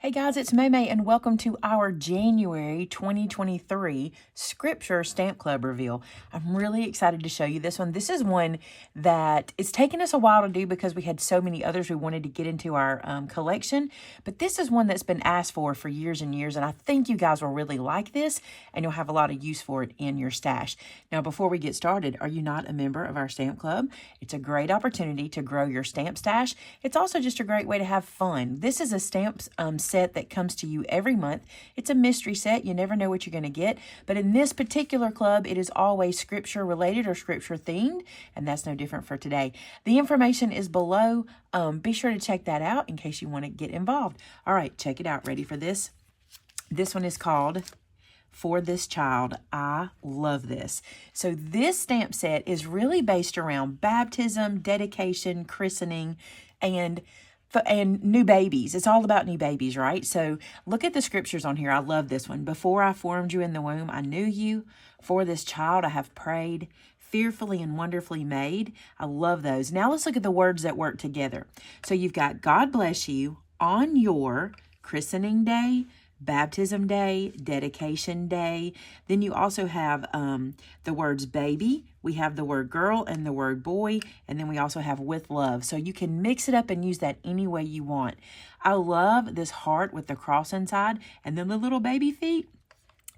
Hey guys, it's Maymay and welcome to our January 2023 Scripture Stamp Club reveal. I'm really excited to show you this one. This is one that it's taken us a while to do because we had so many others we wanted to get into our collection. But this is one that's been asked for years and years, and I think you guys will really like this and you'll have a lot of use for it in your stash. Now, before we get started, are you not a member of our stamp club? It's a great opportunity to grow your stamp stash. It's also just a great way to have fun. This is a stamp set that comes to you every month. It's a mystery set. You never know what you're going to get. But in this particular club, it is always scripture related or scripture themed, and that's no different for today. The information is below. Be sure to check that out in case you want to get involved. All right, check it out. Ready for this? This one is called For This Child. I love this. So this stamp set is really based around baptism, dedication, christening, and new babies. It's all about new babies, right? So look at the scriptures on here. I love this one. Before I formed you in the womb, I knew you. For this child, I have prayed. Fearfully and wonderfully made. I love those. Now let's look at the words that work together. So you've got God bless you on your christening day, baptism day, dedication day. Then you also have the words baby. We have the word girl and the word boy. And then we also have with love. So you can mix it up and use that any way you want. I love this heart with the cross inside and then the little baby feet.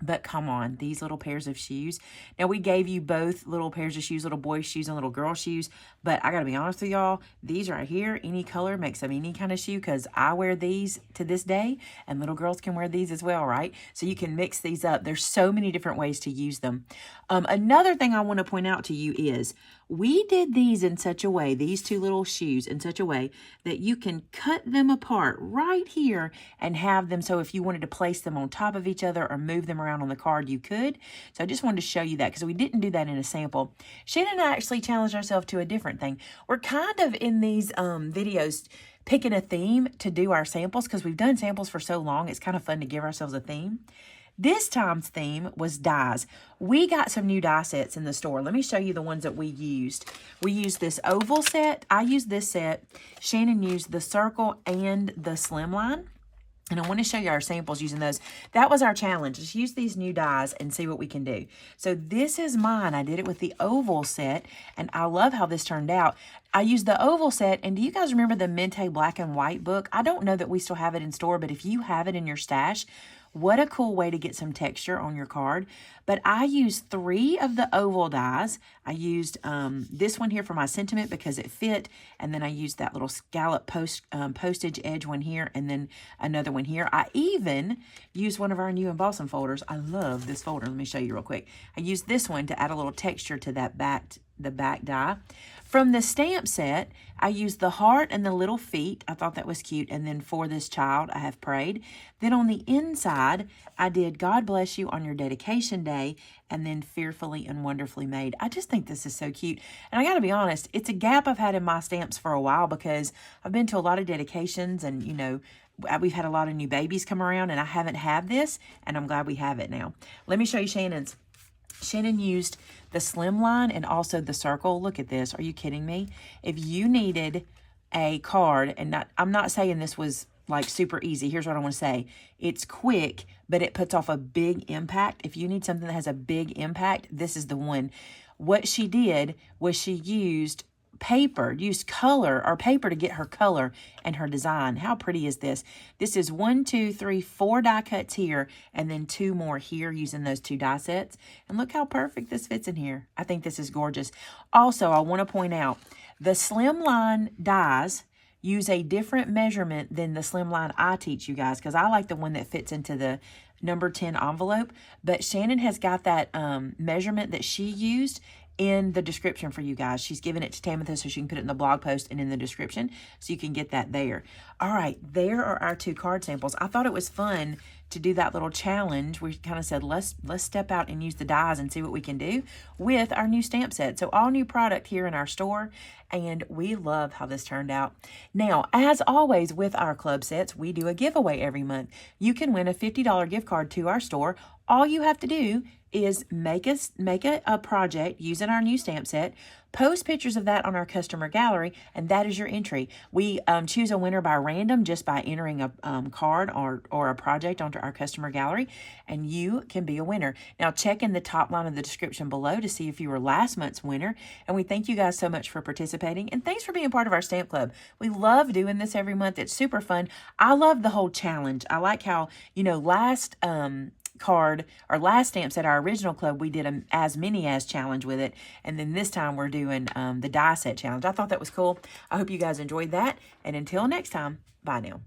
But come on, these little pairs of shoes. Now, we gave you both little pairs of shoes, little boy shoes and little girl shoes. But I got to be honest with y'all, these right here, any color makes them any kind of shoe because I wear these to this day. And little girls can wear these as well, right? So you can mix these up. There's so many different ways to use them. Another thing I want to point out to you is we did these in such a way, these two little shoes in such a way that you can cut them apart right here and have them. So if you wanted to place them on top of each other or move them around on the card, you could. So I just wanted to show you that because we didn't do that in a sample. Shannon and I actually challenged ourselves to a different thing. We're kind of in these videos picking a theme to do our samples because we've done samples for so long. It's kind of fun to give ourselves a theme. This time's theme was dies. We got some new die sets in the store. Let me show you the ones that we used. We used this oval set. I used this set. Shannon used the circle and the slimline. And I want to show you our samples using those. That was our challenge. Just use these new dies and see what we can do. So this is mine. I did it with the oval set. And I love how this turned out. I used the oval set. And do you guys remember the Mente black and white book? I don't know that we still have it in store. But if you have it in your stash, what a cool way to get some texture on your card. But I used 3 of the oval dies. I used this one here for my sentiment because it fit. And then I used that little scallop postage edge one here. And then another one here. I even used one of our new embossing folders. I love this folder. Let me show you real quick. I used this one to add a little texture to that the back die. From the stamp set, I used the heart and the little feet. I thought that was cute. And then for this child, I have prayed. Then on the inside, I did God bless you on your dedication day. And then fearfully and wonderfully made. I just think this is so cute. And I got to be honest, it's a gap I've had in my stamps for a while because I've been to a lot of dedications and, you know, we've had a lot of new babies come around and I haven't had this. And I'm glad we have it now. Let me show you Shannon's. Shannon used the slimline and also the circle. Look at this. Are you kidding me? If you needed a card, and I'm not saying this was like super easy. Here's what I want to say. It's quick, but it puts off a big impact. If you need something that has a big impact, this is the one. What she did was she used color or paper to get her color and her design. How pretty is this? This is 1, 2, 3, 4 die cuts here and then 2 more here using those 2 die sets. And look how perfect this fits in here. I think this is gorgeous. Also, I want to point out the slimline dies use a different measurement than the slimline I teach you guys because I like the one that fits into the number 10 envelope. But Shannon has got that measurement that she used in the description for you guys. She's given it to Tamitha so she can put it in the blog post and in the description so you can get that there. All right, there are our 2 card samples. I thought it was fun to do that little challenge. We kind of said, let's step out and use the dies and see what we can do with our new stamp set. So all new product here in our store, and we love how this turned out. Now, as always with our club sets, we do a giveaway every month. You can win a $50 gift card to our store All you have to do is make a project using our new stamp set, post pictures of that on our customer gallery, and that is your entry. We choose a winner by random just by entering a card or a project onto our customer gallery, and you can be a winner. Now check in the top line of the description below to see if you were last month's winner, and we thank you guys so much for participating, and thanks for being part of our stamp club. We love doing this every month. It's super fun. I love the whole challenge. I like how, last card or last stamp set, our original club, we did a as many as challenge with it, and then this time we're doing the die set challenge. I thought that was cool. I hope you guys enjoyed that, and until next time, bye now.